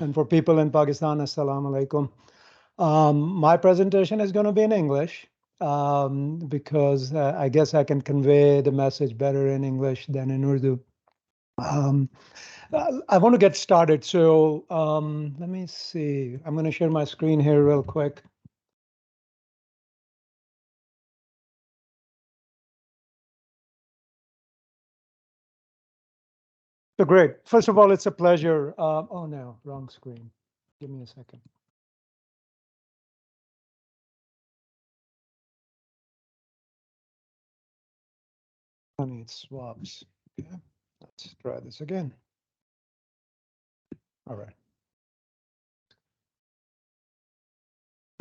And for people in Pakistan, assalamu alaikum. My presentation is going to be in English because I guess I can convey the message better in English than in Urdu. I want to get started. So let me see. I'm going to share my screen here real quick. So great. First of all, it's a pleasure. Oh, no, wrong screen. Give me a second. Funny, it swaps. Okay, let's try this again. All right.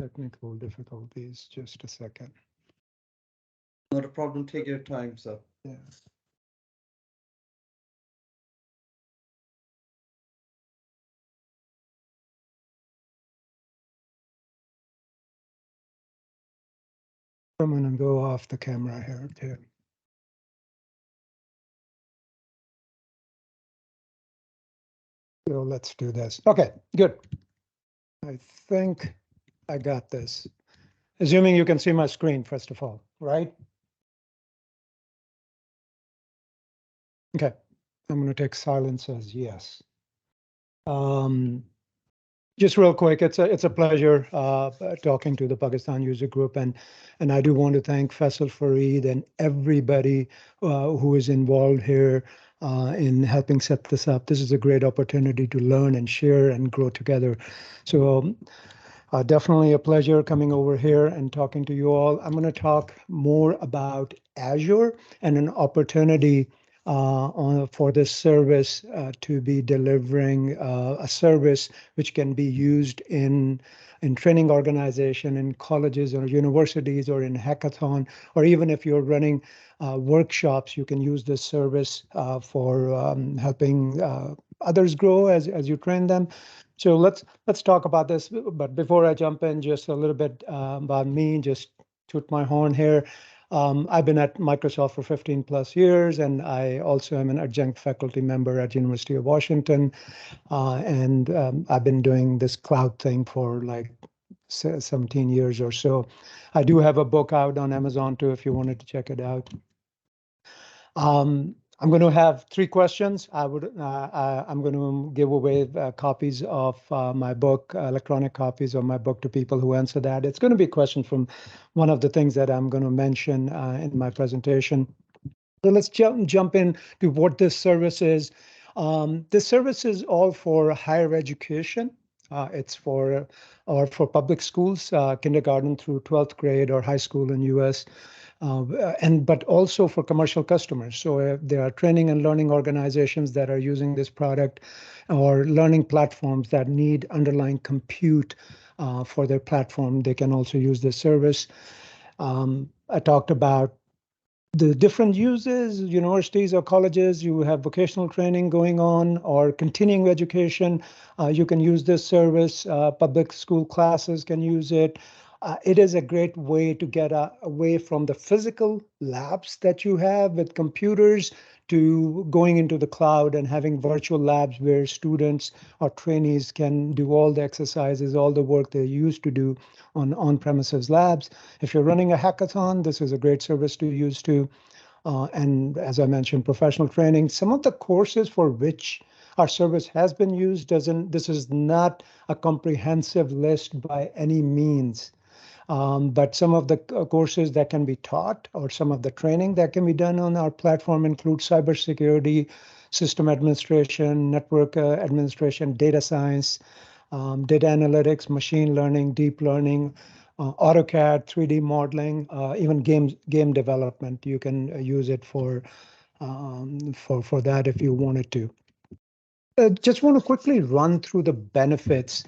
Technical difficulties, just a second. Not a problem, take your time, sir. Yeah. I'm going to go off the camera here too. So let's do this. Okay, good. I think I got this. Assuming you can see my screen, first of all, right? Okay, I'm going to take silence as yes. Just real quick, it's a pleasure talking to the Pakistan user group, and I do want to thank Faisal Fareed and everybody who is involved here in helping set this up. This is a great opportunity to learn and share and grow together. So definitely a pleasure coming over here and talking to you all. I'm going to talk more about Azure and an opportunity for this service to be delivering a service which can be used in training organization, in colleges or universities or in hackathon, or even if you're running workshops, you can use this service for helping others grow as you train them. So let's talk about this. But before I jump in, just a little bit about me, just toot my horn here. I've been at Microsoft for 15 plus years, and I also am an adjunct faculty member at University of Washington. And I've been doing this cloud thing for like 17 years or so. I do have a book out on Amazon too, if you wanted to check it out. I'm going to have 3 questions. I'm going to give away copies of my book, electronic copies of my book to people who answer that. It's going to be a question from one of the things that I'm going to mention in my presentation. So let's jump in to what this service is. This service is all for higher education. It's for public schools, kindergarten through 12th grade or high school in US. But also for commercial customers. So there are training and learning organizations that are using this product, or learning platforms that need underlying compute for their platform. They can also use this service. I talked about the different uses, universities or colleges, you have vocational training going on or continuing education. You can use this service. Public school classes can use it. It is a great way to get away from the physical labs that you have with computers to going into the cloud and having virtual labs where students or trainees can do all the exercises, all the work they used to do on-premises labs. If you're running a hackathon, this is a great service to use too. And as I mentioned, professional training. Some of the courses for which our service has been used this is not a comprehensive list by any means. But some of the courses that can be taught or some of the training that can be done on our platform include cybersecurity, system administration, network administration, data science, data analytics, machine learning, deep learning, AutoCAD, 3D modeling, even game development. You can use it for that if you wanted to. Just want to quickly run through the benefits.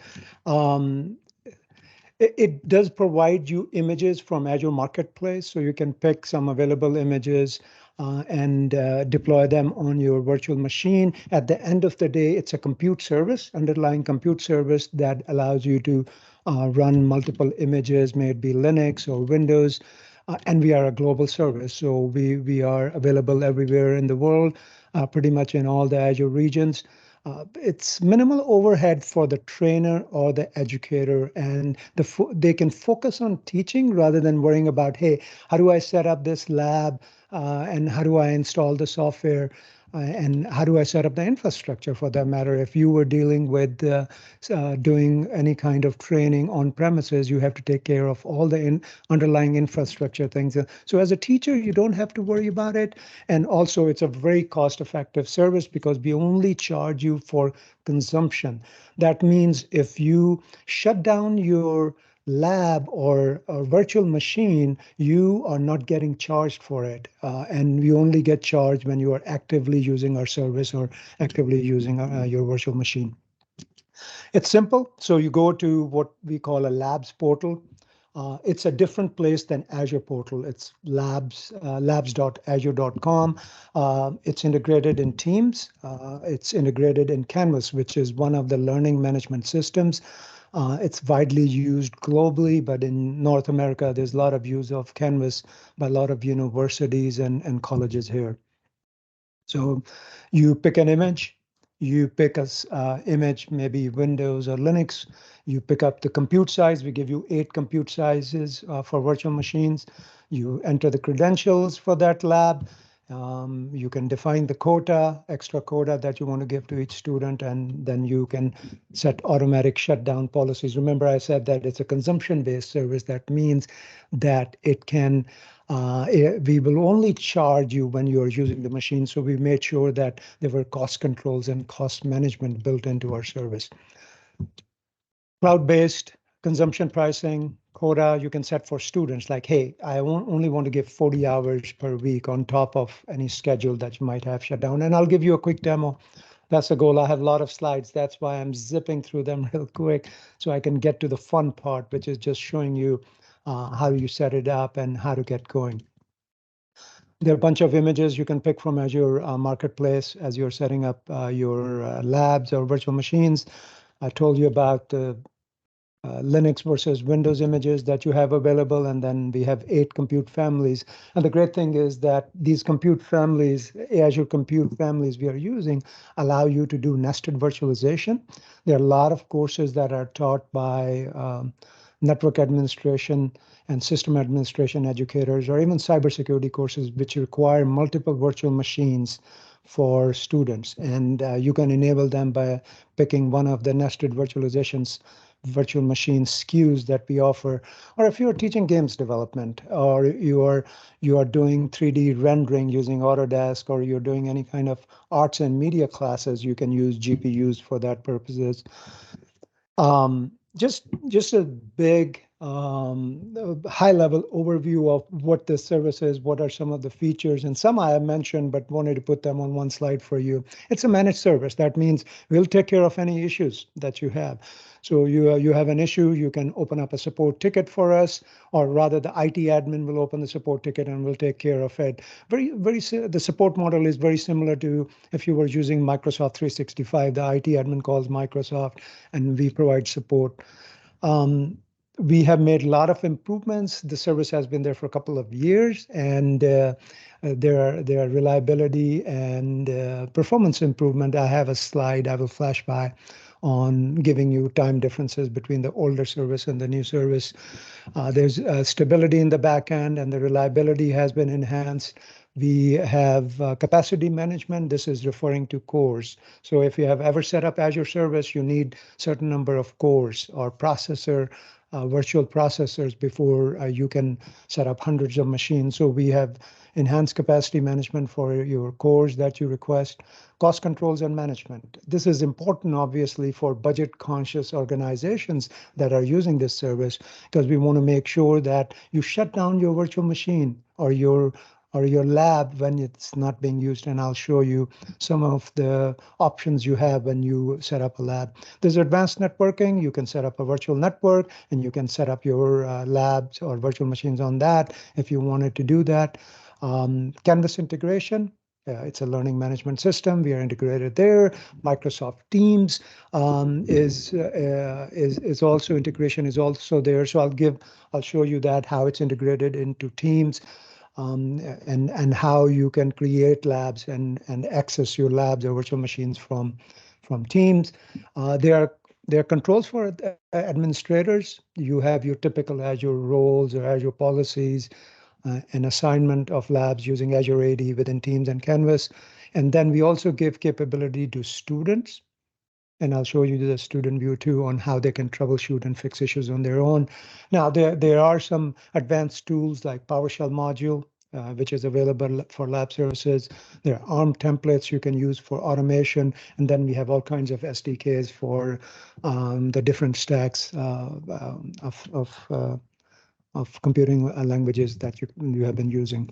It does provide you images from Azure Marketplace, so you can pick some available images and deploy them on your virtual machine. At the end of the day, it's a compute service, underlying compute service that allows you to run multiple images, may it be Linux or Windows. And we are a global service, so we are available everywhere in the world, pretty much in all the Azure regions. It's minimal overhead for the trainer or the educator, and they can focus on teaching rather than worrying about, hey, how do I set up this lab, and how do I install the software, and how do I set up the infrastructure for that matter. If you were dealing with doing any kind of training on premises, you have to take care of all the underlying infrastructure things. So as a teacher, you don't have to worry about it. And also, it's a very cost-effective service because we only charge you for consumption. That means if you shut down your lab or a virtual machine, you are not getting charged for it. And you only get charged when you are actively using our service or actively using your virtual machine. It's simple. So you go to what we call a labs portal. It's a different place than Azure portal. It's labs.azure.com. It's integrated in Teams. It's integrated in Canvas, which is one of the learning management systems. It's widely used globally, but in North America, there's a lot of use of Canvas by a lot of universities and colleges here. So you pick an image, you pick a image, maybe Windows or Linux. You pick up the compute size. We give you 8 compute sizes for virtual machines. You enter the credentials for that lab. You can define the quota, extra quota that you want to give to each student, and then you can set automatic shutdown policies. Remember, I said that it's a consumption-based service. That means that it can we will only charge you when you are using the machine. So we made sure that there were cost controls and cost management built into our service. Cloud-based consumption pricing, quota you can set for students like, hey, I only want to give 40 hours per week on top of any schedule that you might have shut down. And I'll give you a quick demo. That's the goal. I have a lot of slides. That's why I'm zipping through them real quick so I can get to the fun part, which is just showing you how you set it up and how to get going. There are a bunch of images you can pick from Azure Marketplace as you're setting up your labs or virtual machines. I told you about the Linux versus Windows images that you have available, and then we have 8 compute families. And the great thing is that these compute families, Azure compute families we are using, allow you to do nested virtualization. There are a lot of courses that are taught by network administration and system administration educators, or even cybersecurity courses, which require multiple virtual machines for students. And you can enable them by picking one of the nested virtual machine SKUs that we offer. Or if you're teaching games development, or you are doing 3D rendering using Autodesk, or you're doing any kind of arts and media classes, you can use GPUs for that purposes. Just a big high-level overview of what this service is, what are some of the features, and some I have mentioned, but wanted to put them on one slide for you. It's a managed service. That means we'll take care of any issues that you have. So you have an issue, you can open up a support ticket for us, or rather the IT admin will open the support ticket and we'll take care of it. The support model is very similar to if you were using Microsoft 365, the IT admin calls Microsoft and we provide support. We have made a lot of improvements. The service has been there for a couple of years, and their reliability and performance improvement. I have a slide I will flash by on giving you time differences between the older service and the new service. There's stability in the back end, and the reliability has been enhanced. We have capacity management. This is referring to cores. So if you have ever set up Azure service, you need certain number of cores or virtual processors before you can set up hundreds of machines. So we have enhanced capacity management for your cores that you request, cost controls and management. This is important, obviously, for budget-conscious organizations that are using this service, because we want to make sure that you shut down your virtual machine or your lab when it's not being used. And I'll show you some of the options you have when you set up a lab. There's advanced networking. You can set up a virtual network and you can set up your labs or virtual machines on that if you wanted to do that. Canvas integration. It's a learning management system. We are integrated there. Microsoft Teams is also integration is also there. So I'll show you that how it's integrated into Teams. And how you can create labs and access your labs or virtual machines from from teams. There are controls for administrators. You have your typical Azure roles or Azure policies, an assignment of labs using Azure AD within Teams and Canvas. And then we also give capability to students. And I'll show you the student view too on how they can troubleshoot and fix issues on their own. Now, there are some advanced tools like PowerShell module, which is available for lab services. There are ARM templates you can use for automation. And then we have all kinds of SDKs for the different stacks of computing languages that you have been using.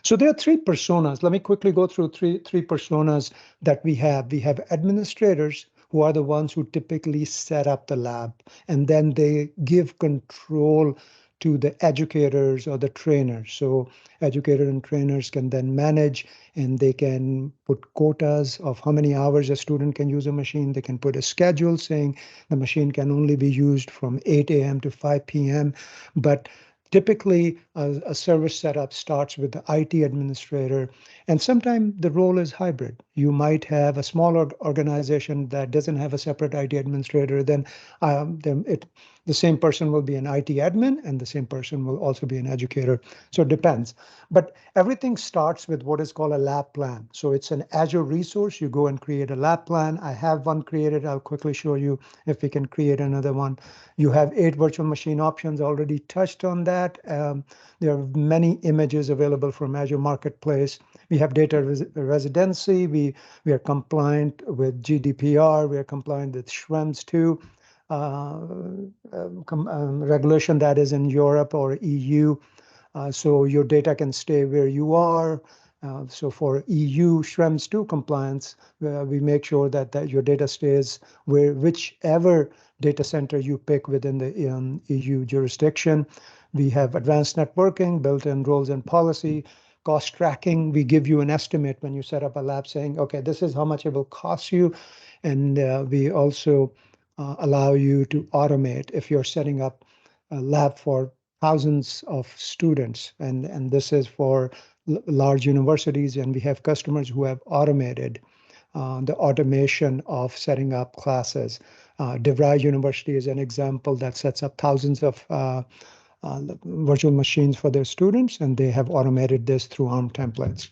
So there are three personas. Let me quickly go through three personas that we have. We have administrators who are the ones who typically set up the lab, and then they give control to the educators or the trainers. So educators and trainers can then manage, and they can put quotas of how many hours a student can use a machine. They can put a schedule saying the machine can only be used from 8 a.m. to 5 p.m. But typically, a service setup starts with the IT administrator, and sometimes the role is hybrid. You might have a smaller organization that doesn't have a separate IT administrator, then the same person will be an IT admin, and the same person will also be an educator. So it depends. But everything starts with what is called a lab plan. So it's an Azure resource. You go and create a lab plan. I have one created. I'll quickly show you if we can create another one. You have 8 virtual machine options, already touched on that. There are many images available from Azure Marketplace. We have data residency. We are compliant with GDPR. We are compliant with Schrems 2 regulation that is in Europe or EU. So your data can stay where you are. So for EU Schrems 2 compliance, we make sure that your data stays whichever data center you pick within the EU jurisdiction. We have advanced networking, built-in roles and policy, cost tracking. We give you an estimate when you set up a lab saying, okay, this is how much it will cost you. And we also allow you to automate if you're setting up a lab for thousands of students. And this is for large universities. And we have customers who have automated the automation of setting up classes. DeVry University is an example that sets up thousands of virtual machines for their students, and they have automated this through ARM templates.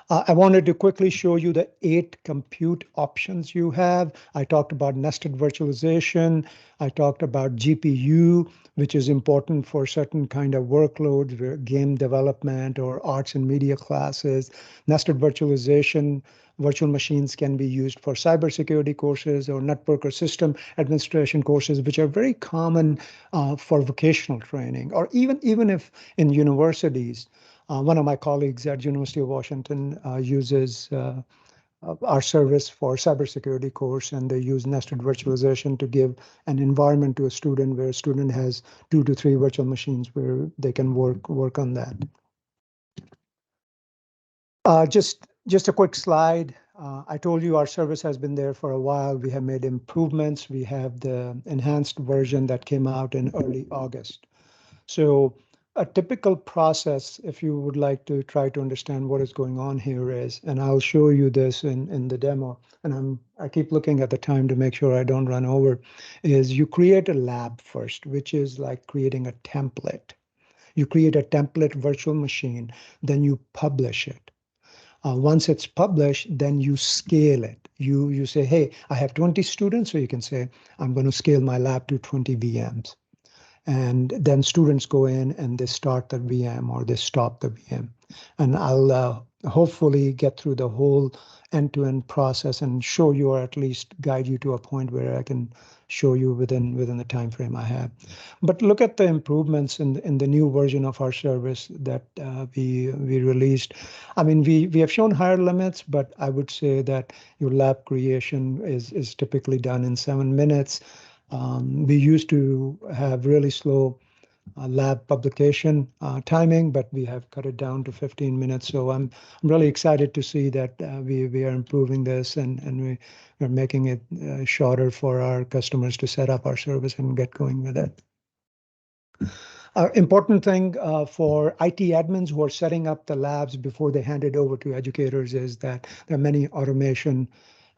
I wanted to quickly show you the 8 compute options you have. I talked about nested virtualization. I talked about GPU, which is important for certain kind of workloads, where game development or arts and media classes. Nested virtualization, virtual machines can be used for cybersecurity courses or network or system administration courses, which are very common for vocational training, or even if in universities. One of my colleagues at University of Washington uses our service for cybersecurity course, and they use nested virtualization to give an environment to a student where a student has 2 to 3 virtual machines where they can work on that. Just a quick slide. I told you our service has been there for a while. We have made improvements. We have the enhanced version that came out in early August. So a typical process, if you would like to try to understand what is going on here is, and I'll show you this in the demo, and I keep looking at the time to make sure I don't run over, is you create a lab first, which is like creating a template. You create a template virtual machine, then you publish it. Once it's published, then you scale it. You say, hey, I have 20 students, so you can say, I'm going to scale my lab to 20 VMs. And then students go in and they start the VM or they stop the VM. And I'll hopefully get through the whole end-to-end process and show you, or at least guide you to a point where I can show you within the time frame I have. But look at the improvements in the new version of our service that we released. I mean, we have shown higher limits, but I would say that your lab creation is typically done in 7 minutes. We used to have really slow lab publication timing, but we have cut it down to 15 minutes. So I'm really excited to see that we are improving this, and we're making it shorter for our customers to set up our service and get going with it. Important thing for IT admins who are setting up the labs before they hand it over to educators is that there are many automation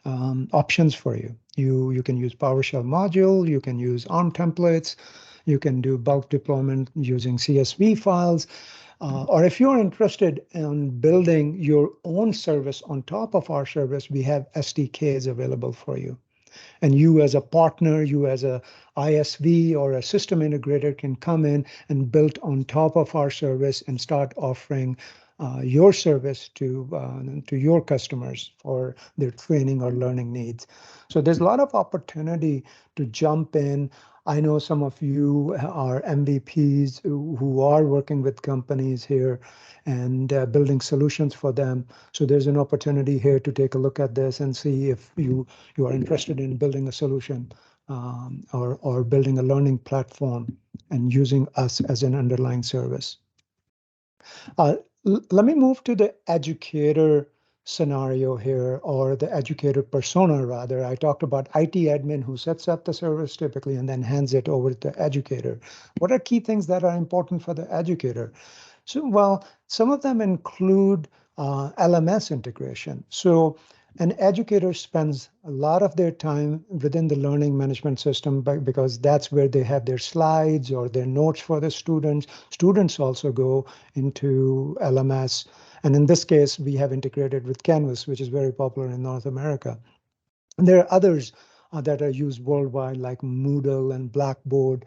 options for you. You can use PowerShell module, you can use ARM templates, you can do bulk deployment using CSV files. Or if you're interested in building your own service on top of our service, we have SDKs available for you. And you as a partner, you as a ISV or a system integrator can come in and build on top of our service and start offering your service to your customers for their training or learning needs. So there's a lot of opportunity to jump in. I know some of you are MVPs who are working with companies here and building solutions for them. So there's an opportunity here to take a look at this and see if you are interested in building a solution or building a learning platform and using us as an underlying service. Let me move to the educator scenario here, or the educator persona, rather. I talked about IT admin who sets up the service typically and then hands it over to the educator. What are key things that are important for the educator? So, well, some of them include LMS integration. So an educator spends a lot of their time within the learning management system because that's where they have their slides or their notes for the students. Students also go into LMS. And in this case, we have integrated with Canvas, which is very popular in North America. And there are others that are used worldwide, like Moodle and Blackboard.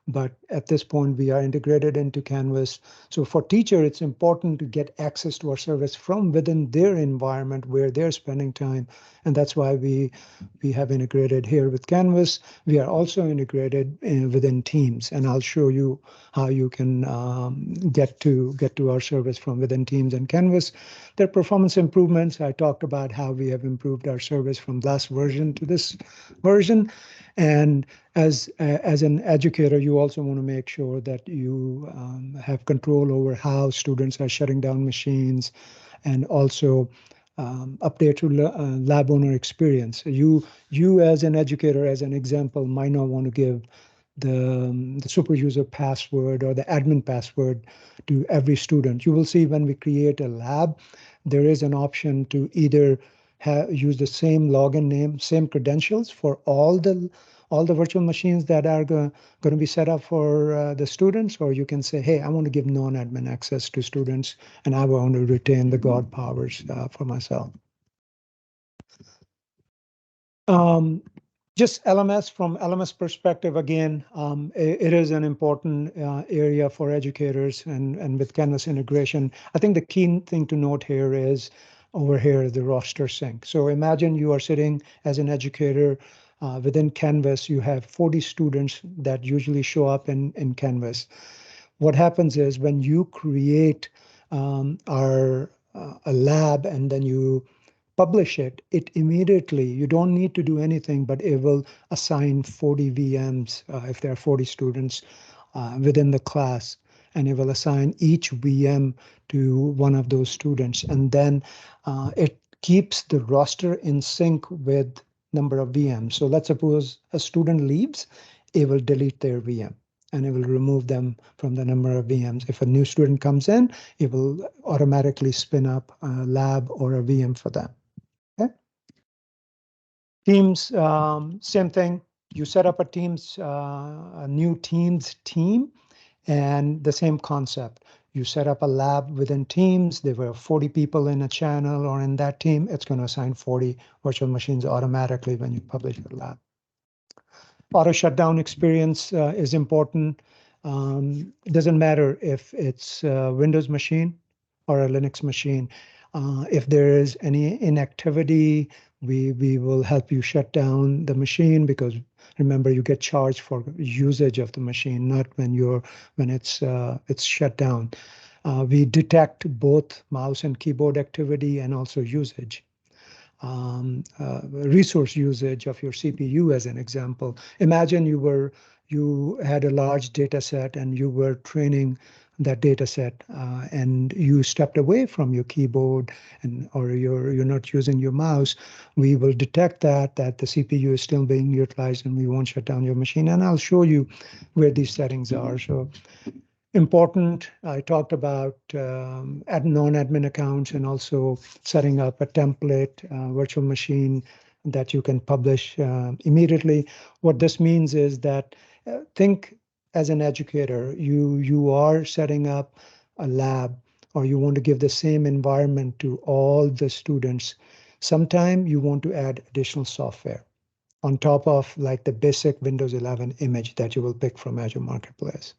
But at this point, we are integrated into Canvas. So for teacher, it's important to get access to our service from within their environment where they're spending time. And that's why we have integrated here with Canvas. We are also integrated within Teams. And I'll show you how you can get to our service from within Teams and Canvas. There are performance improvements. I talked about how we have improved our service from last version to this version. And as an educator, you also want to make sure that you have control over how students are shutting down machines, and also update to lab owner experience. You as an educator, as an example, might not want to give the super user password or the admin password to every student. You will see when we create a lab, there is an option to either use the same login name, same credentials for all the virtual machines that are going to be set up for the students, or you can say, hey, I want to give non-admin access to students, and I want to retain the God powers for myself. Just LMS, from LMS perspective, again, it is an important area for educators, and with Canvas integration. I think the key thing to note here is over here, the roster sync. So imagine you are sitting as an educator within Canvas, you have 40 students that usually show up in Canvas. What happens is when you create a lab and then you publish it, it immediately, you don't need to do anything, but it will assign 40 VMs if there are 40 students within the class, and it will assign each VM to one of those students. And then it keeps the roster in sync with number of VMs. So let's suppose a student leaves, it will delete their VM and it will remove them from the number of VMs. If a new student comes in, it will automatically spin up a lab or a VM for them. Okay. Teams, same thing. You set up a new Teams team, and the same concept. You set up a lab within Teams. There were 40 people in a channel or in that team. It's going to assign 40 virtual machines automatically when you publish your lab. Auto shutdown experience is important. It doesn't matter if it's a Windows machine or a Linux machine. If there is any inactivity, we will help you shut down the machine, because remember, you get charged for usage of the machine, not when it's shut down. We detect both mouse and keyboard activity and also usage. Resource usage of your CPU, as an example. Imagine you had a large data set and you were training that data set, and you stepped away from your keyboard, or you're not using your mouse. We will detect that the CPU is still being utilized, and we won't shut down your machine. And I'll show you where these settings are. So important, I talked about non-admin accounts and also setting up a template virtual machine that you can publish immediately. What this means is that think as an educator, you are setting up a lab, or you want to give the same environment to all the students. Sometime you want to add additional software on top of like the basic Windows 11 image that you will pick from Azure Marketplace.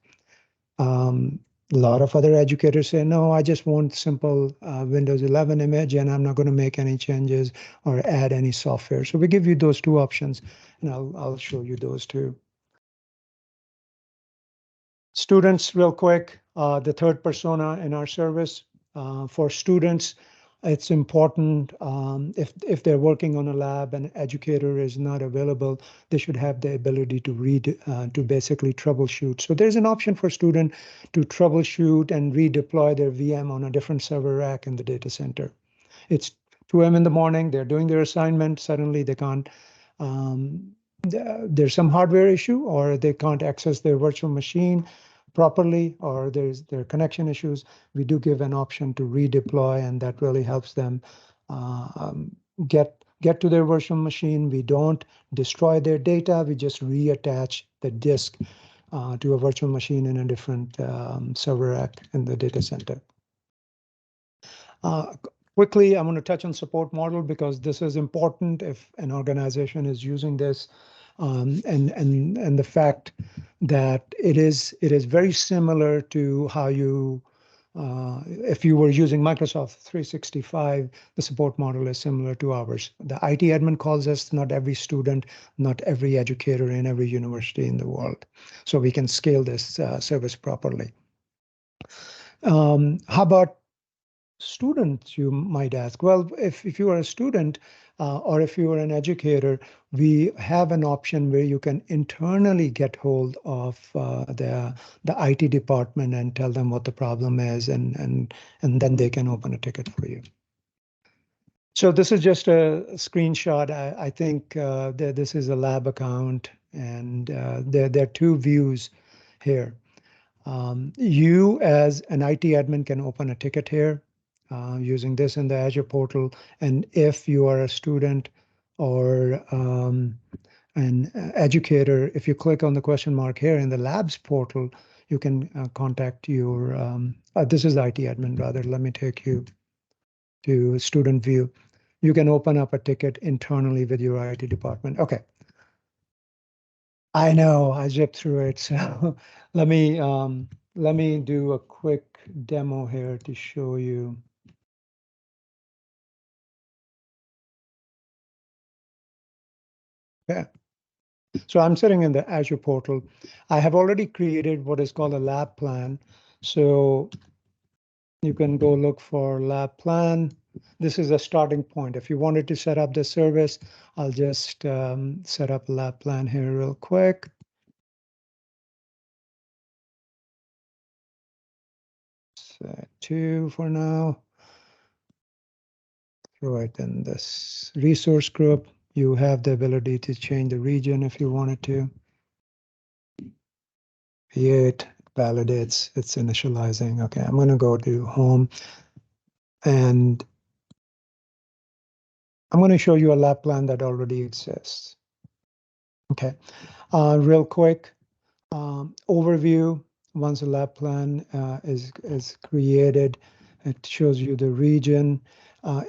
A lot of other educators say, no, I just want simple Windows 11 image, and I'm not going to make any changes or add any software. So we give you those two options, and I'll show you those two. Students, real quick, the third persona in our service. For students, it's important if they're working on a lab and educator is not available, they should have the ability to read, to basically troubleshoot. So there's an option for student to troubleshoot and redeploy their VM on a different server rack in the data center. It's 2 a.m. in the morning, they're doing their assignment, suddenly they can't, there's some hardware issue, or they can't access their virtual machine properly, or there are connection issues. We do give an option to redeploy, and that really helps them get to their virtual machine. We don't destroy their data. We just reattach the disk to a virtual machine in a different server rack in the data center. Quickly, I'm going to touch on support model because this is important if an organization is using this, and the fact that it is very similar to how you, if you were using Microsoft 365, the support model is similar to ours. The IT admin calls us, not every student, not every educator in every university in the world. So we can scale this service properly. How about students, you might ask? Well, if you are a student or if you are an educator, we have an option where you can internally get hold of the IT department and tell them what the problem is, and then they can open a ticket for you. So this is just a screenshot. I think that this is a lab account, and there are two views here. You as an IT admin can open a ticket here using this in the Azure portal. And if you are a student or an educator, if you click on the question mark here in the labs portal, you can contact your, this is the IT admin rather, let me take you to student view. You can open up a ticket internally with your IT department. Okay. I know I zipped through it, so let me do a quick demo here to show you. Yeah. So I'm sitting in the Azure portal. I have already created what is called a lab plan. So you can go look for lab plan. This is a starting point. If you wanted to set up the service, I'll just set up a lab plan here real quick. Set 2 for now. Throw it in this resource group. You have the ability to change the region if you wanted to. Create, validates, it's initializing. Okay, I'm going to go to home, and I'm going to show you a lab plan that already exists. Okay, real quick overview. Once a lab plan is created, it shows you the region.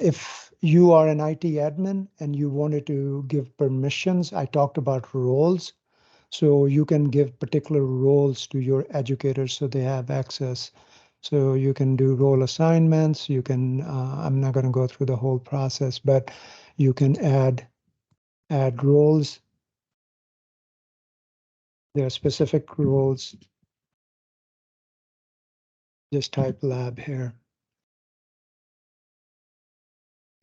If you are an IT admin and you wanted to give permissions, I talked about roles. So you can give particular roles to your educators so they have access. So you can do role assignments. You can, I'm not going to go through the whole process, but you can add roles. There are specific roles. Just type lab here.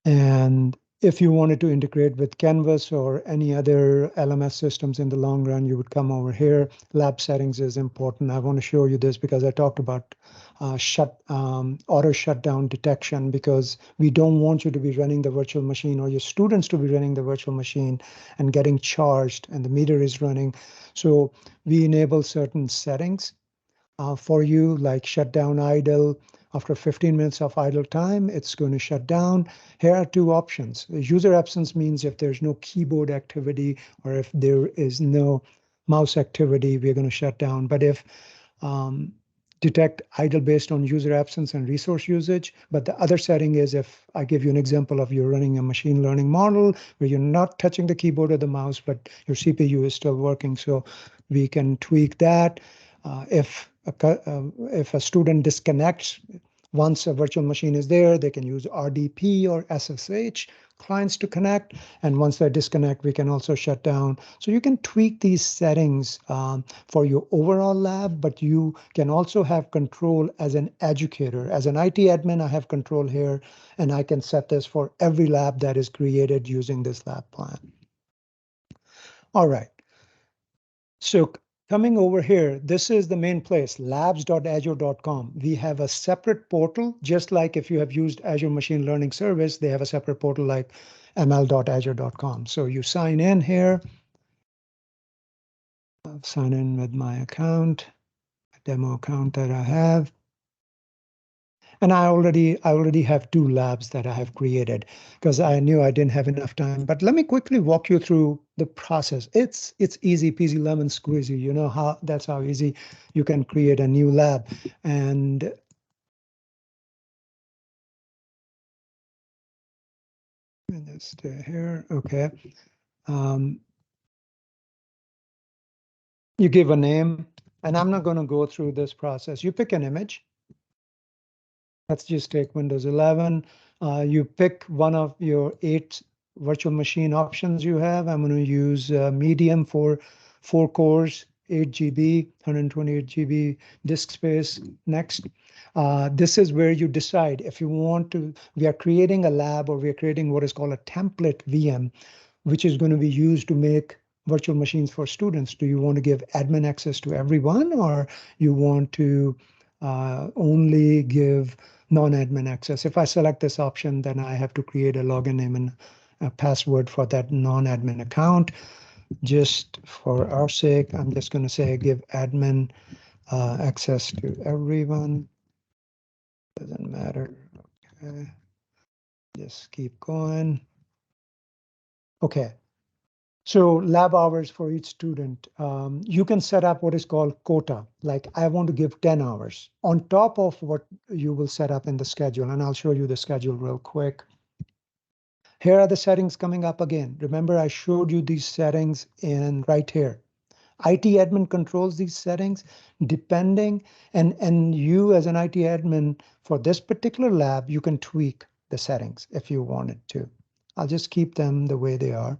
And if you wanted to integrate with Canvas or any other LMS systems in the long run, you would come over here. Lab settings is important. I want to show you this because I talked about auto shutdown detection, because we don't want you to be running the virtual machine or your students to be running the virtual machine and getting charged and the meter is running. So we enable certain settings for you, like shutdown idle. After 15 minutes of idle time, it's going to shut down. Here are two options. User absence means if there's no keyboard activity or if there is no mouse activity, we're going to shut down. But if detect idle based on user absence and resource usage. But the other setting is if I give you an example of you're running a machine learning model where you're not touching the keyboard or the mouse, but your CPU is still working. So we can tweak that. If a student disconnects, once a virtual machine is there, they can use RDP or SSH clients to connect. And once they disconnect, we can also shut down. So you can tweak these settings for your overall lab, but you can also have control as an educator. As an IT admin, I have control here, and I can set this for every lab that is created using this lab plan. All right. So coming over here, this is the main place, labs.azure.com. We have a separate portal, just like if you have used Azure Machine Learning Service, they have a separate portal like ml.azure.com. So you sign in here. I'll sign in with my account, a demo account that I have. And I already have two labs that I have created because I knew I didn't have enough time. But let me quickly walk you through the process. It's easy peasy lemon squeezy. You know how that's how easy you can create a new lab. And let's stay here. Okay. You give a name, and I'm not going to go through this process. You pick an image. Let's just take Windows 11. You pick one of your 8 virtual machine options you have. I'm going to use medium for 4 cores, 8 GB, 128 GB disk space. Next. This is where you decide if you want to, we are creating a lab or we are creating what is called a template VM, which is going to be used to make virtual machines for students. Do you want to give admin access to everyone, or you want to only give non-admin access? If I select this option, then I have to create a login name and a password for that non-admin account. Just for our sake, I'm just going to say give admin access to everyone. Doesn't matter. Okay. Just keep going. Okay. So lab hours for each student. You can set up what is called quota. Like I want to give 10 hours on top of what you will set up in the schedule. And I'll show you the schedule real quick. Here are the settings coming up again. Remember, I showed you these settings in right here. IT admin controls these settings depending, and you as an IT admin for this particular lab, you can tweak the settings if you wanted to. I'll just keep them the way they are.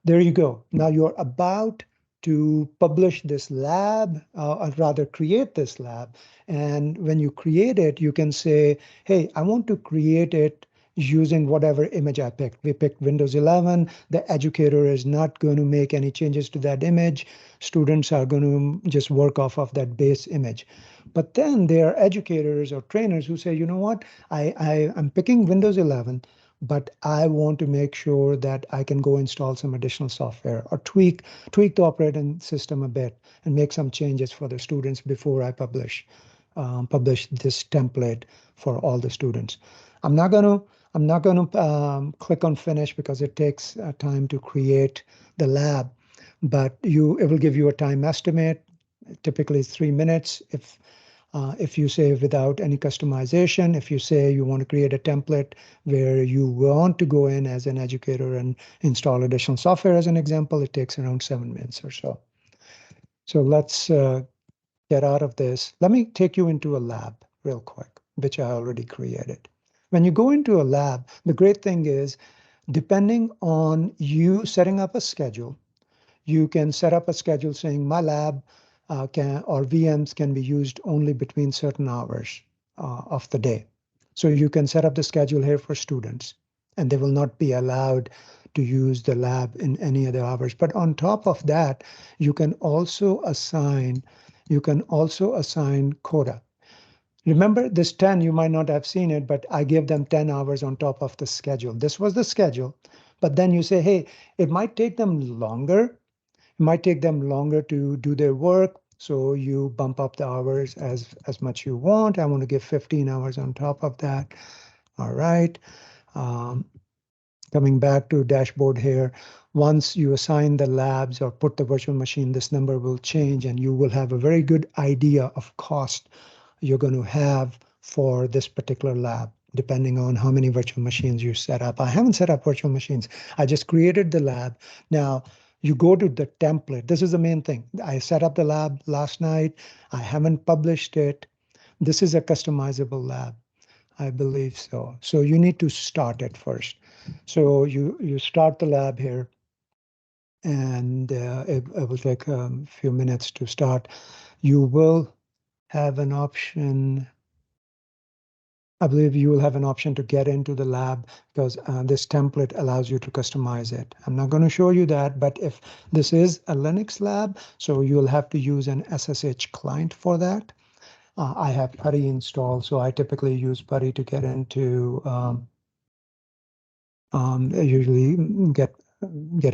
There you go. Now you're about to publish this lab, or rather create this lab. And when you create it, you can say, hey, I want to create it using whatever image I picked. We picked Windows 11. The educator is not going to make any changes to that image. Students are going to just work off of that base image. But then there are educators or trainers who say, you know what, I'm picking Windows 11, but I want to make sure that I can go install some additional software or tweak the operating system a bit and make some changes for the students before I publish this template for all the students. I'm not gonna click on finish because it takes time to create the lab, but it will give you a time estimate. Typically, it's 3 minutes. If you say without any customization, if you say you want to create a template where you want to go in as an educator and install additional software as an example, it takes around 7 minutes or so. So let's get out of this. Let me take you into a lab real quick, which I already created. When you go into a lab, the great thing is, depending on you setting up a schedule, you can set up a schedule saying my lab or VMs can be used only between certain hours of the day. So you can set up the schedule here for students, and they will not be allowed to use the lab in any other hours. But on top of that, you can also assign quota. Remember this 10, you might not have seen it, but I gave them 10 hours on top of the schedule. This was the schedule. But then you say, hey, it might take them longer to do their work. So you bump up the hours as much you want. I want to give 15 hours on top of that. All right. Um, Coming back to dashboard here, once you assign the labs or put the virtual machine, this number will change and you will have a very good idea of cost you're going to have for this particular lab, depending on how many virtual machines you set up. I haven't set up virtual machines. I just created the lab. Now, you go to the template. This is the main thing. I set up the lab last night. I haven't published it. This is a customizable lab. I believe so. So you need to start it first. So you start the lab here, and it will take a few minutes to start. You will have an option. I believe you will have an option to get into the lab because this template allows you to customize it. I'm not going to show you that, but if this is a Linux lab, so you'll have to use an SSH client for that. I have PuTTY installed, so I typically use PuTTY to get into. I usually get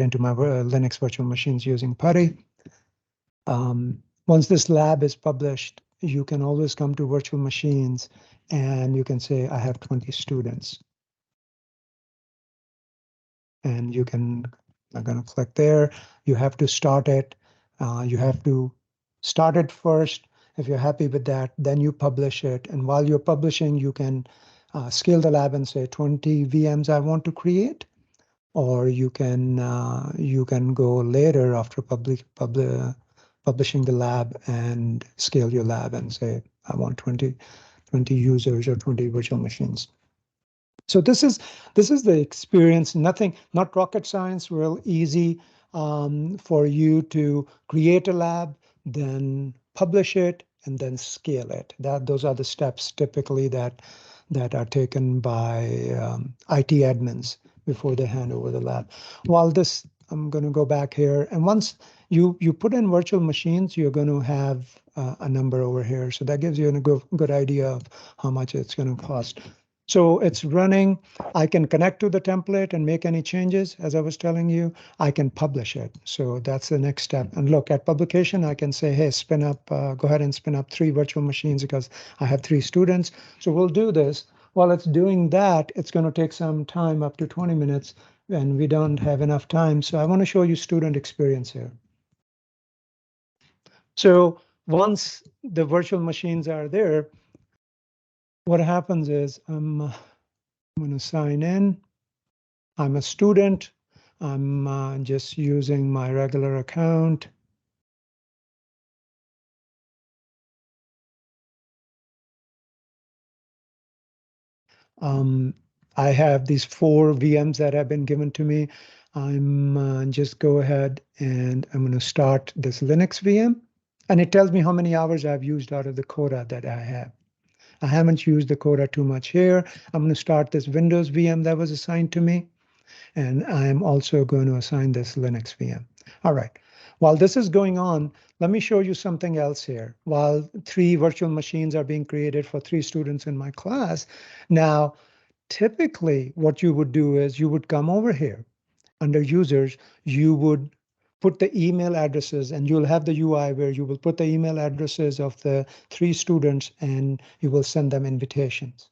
into my Linux virtual machines using PuTTY. Once this lab is published, you can always come to virtual machines and you can say, I have 20 students. And you can, I'm going to click there. You have to start it. You have to start it first. If you're happy with that, then you publish it. And while you're publishing, you can scale the lab and say 20 VMs I want to create. Or you can go later after publishing the lab and scale your lab and say, I want 20 users or 20 virtual machines. So this is the experience. Not rocket science, real easy for you to create a lab, then publish it, and then scale it. Those are the steps typically that are taken by IT admins before they hand over the lab. While this, I'm going to go back here, and once you put in virtual machines, you're going to have a number over here. So that gives you a good idea of how much it's going to cost. So it's running. I can connect to the template and make any changes, as I was telling you. I can publish it. So that's the next step. And look, at publication, I can say, hey, spin up, go ahead and spin up 3 virtual machines because I have 3 students. So we'll do this. While it's doing that, it's going to take some time, up to 20 minutes, and we don't have enough time. So I want to show you student experience here. So once the virtual machines are there, what happens is I'm going to sign in. I'm a student. I'm just using my regular account. I have these 4 VMs that have been given to me. I'm just go ahead and I'm going to start this Linux VM. And it tells me how many hours I've used out of the quota that I have. I haven't used the quota too much here. I'm going to start this Windows VM that was assigned to me. And I'm also going to assign this Linux VM. All right. While this is going on, let me show you something else here. While 3 virtual machines are being created for 3 students in my class, now, typically what you would do is you would come over here under users, you would put the email addresses and you'll have the UI where you will put the email addresses of the 3 students and you will send them invitations.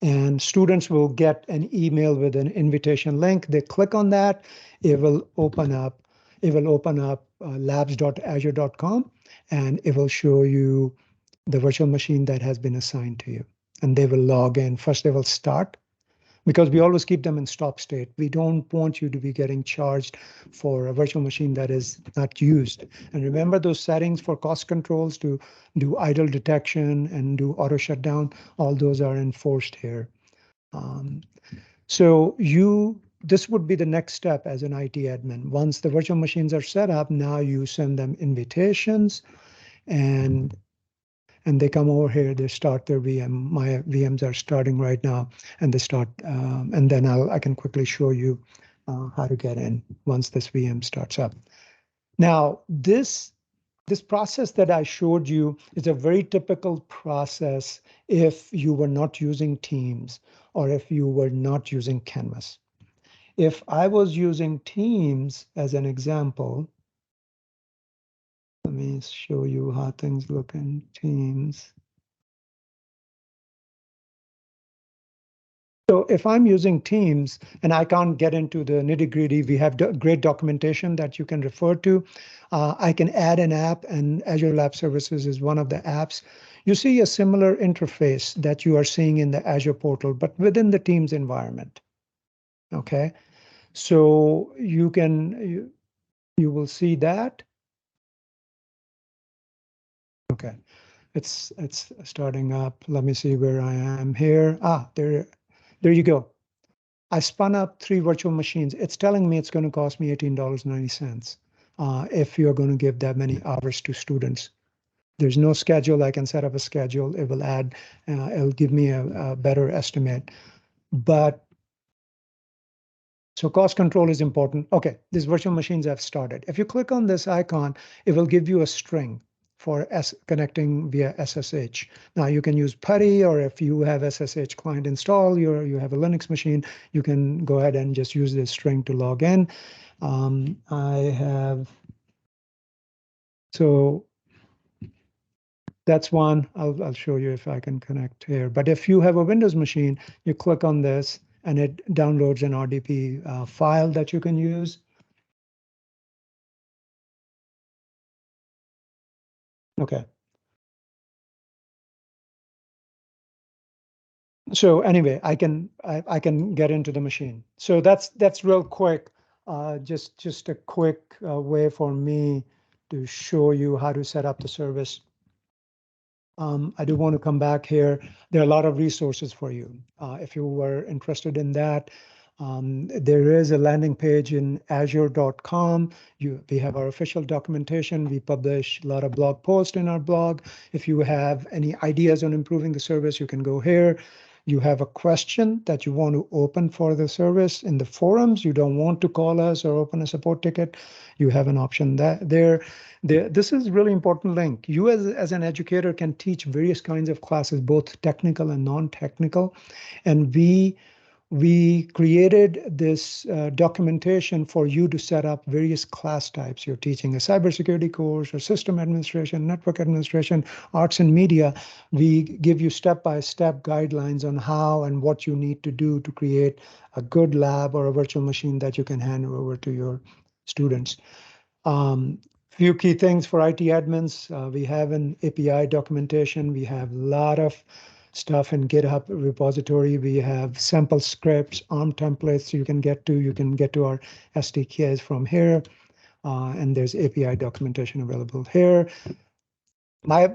And students will get an email with an invitation link. They click on that, it will open up labs.azure.com, and it will show you the virtual machine that has been assigned to you. And they will log in. First, they will start, because we always keep them in stop state. We don't want you to be getting charged for a virtual machine that is not used. And remember those settings for cost controls to do idle detection and do auto shutdown, all those are enforced here. So this would be the next step as an IT admin. Once the virtual machines are set up, now you send them invitations and they come over here, they start their VM. My VMs are starting right now, and they start, and then I can quickly show you how to get in once this VM starts up. Now, this process that I showed you is a very typical process if you were not using Teams or if you were not using Canvas. If I was using Teams as an example, let me show you how things look in Teams. So if I'm using Teams and I can't get into the nitty-gritty, we have great documentation that you can refer to. I can add an app, and Azure Lab Services is one of the apps. You see a similar interface that you are seeing in the Azure portal, but within the Teams environment. Okay, so you will see that. Okay, it's starting up. Let me see where I am here. There you go. I spun up 3 virtual machines. It's telling me it's going to cost me $18.90 if you're going to give that many hours to students. There's no schedule. I can set up a schedule. It will add, it'll give me a better estimate. But so cost control is important. Okay, these virtual machines have started. If you click on this icon, it will give you a string for connecting via SSH. Now you can use PuTTY, or if you have SSH client installed, you have a Linux machine, you can go ahead and just use this string to log in. So that's one. I'll show you if I can connect here. But if you have a Windows machine, you click on this and it downloads an RDP file that you can use. Okay. So anyway, I can get into the machine. So that's real quick. Just a quick way for me to show you how to set up the service. I do want to come back here. There are a lot of resources for you. If you were interested in that, there is a landing page in azure.com. We have our official documentation. We publish a lot of blog posts in our blog. If you have any ideas on improving the service, you can go here. You have a question that you want to open for the service in the forums. You don't want to call us or open a support ticket. You have an option there. This is really important link. You as an educator can teach various kinds of classes, both technical and non-technical. And we created this documentation for you to set up various class types. You're teaching a cybersecurity course or system administration, network administration, arts and media. We give you step-by-step guidelines on how and what you need to do to create a good lab or a virtual machine that you can hand over to your students. Few key things for IT admins. We have an API documentation. We have a lot of stuff in GitHub repository. We have sample scripts, ARM templates you can get to. You can get to our SDKs from here. And there's API documentation available here. My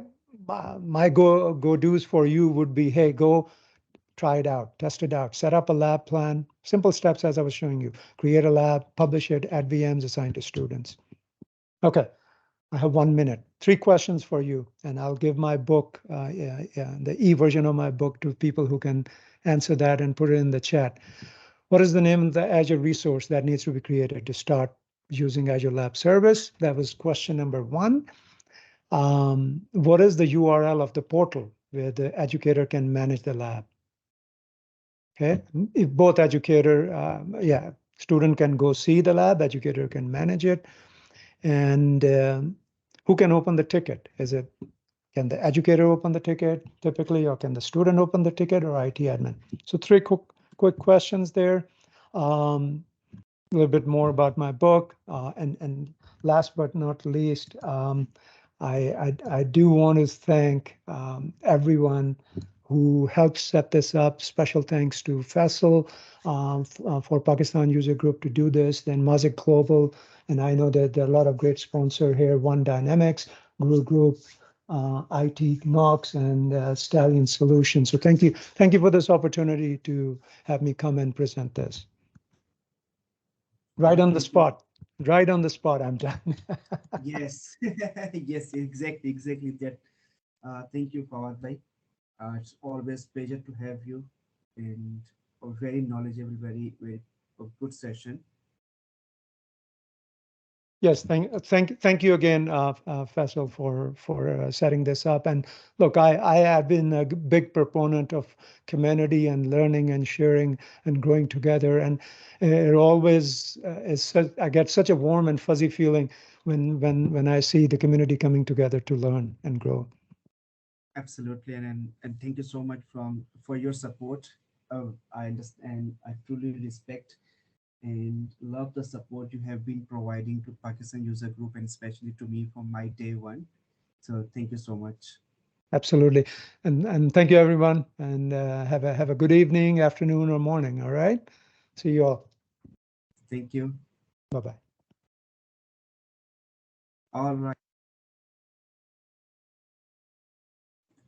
go-dos for you would be, hey, go try it out, test it out, set up a lab plan, simple steps as I was showing you. Create a lab, publish it, add VMs, assign to students. Okay, I have 1 minute. 3 questions for you, and I'll give my book, the e-version of my book to people who can answer that and put it in the chat. What is the name of the Azure resource that needs to be created to start using Azure Lab Service? That was question number 1. What is the URL of the portal where the educator can manage the lab? Okay, if both educator, student can go see the lab, educator can manage it. And who can open the ticket? Can the educator open the ticket typically, or can the student open the ticket, or IT admin? So 3 quick questions there. A little bit more about my book, and last but not least, I do want to thank everyone who helped set this up. Special thanks to Faisal for Pakistan User Group to do this, then Mazik Global, and I know that there are a lot of great sponsors here, One Dynamics, Group, IT Knox, and Stallion Solutions. So thank you for this opportunity to have me come and present this. Right on the spot. Right on the spot, I'm done. Yes, yes, exactly that. Thank you, Fawad bhai. It's always pleasure to have you, and a very knowledgeable, very a good session. Yes, thank you again, Faisal, for setting this up. And look, I have been a big proponent of community and learning and sharing and growing together. And it always I get such a warm and fuzzy feeling when I see the community coming together to learn and grow. Absolutely, and thank you so much for your support. I understand, I truly respect and love the support you have been providing to Pakistan user group and especially to me from my day one. So thank you so much. Absolutely. And thank you, everyone. And have a good evening, afternoon, or morning. All right. See you all. Thank you. Bye-bye. All right.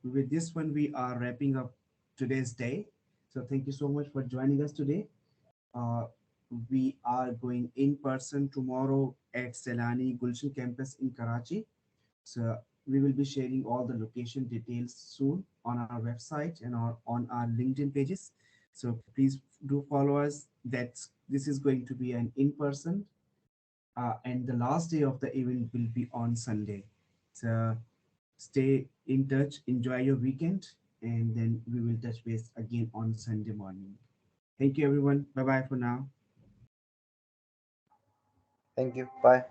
With this one, we are wrapping up today's day. So thank you so much for joining us today. Uh, we are going in person tomorrow at Selani Gulshan campus in Karachi. So we will be sharing all the location details soon on our website and on our LinkedIn pages. So please do follow us. This is going to be an in-person, and the last day of the event will be on Sunday. So stay in touch, enjoy your weekend, and then we will touch base again on Sunday morning. Thank you, everyone. Bye bye for now. Thank you. Bye.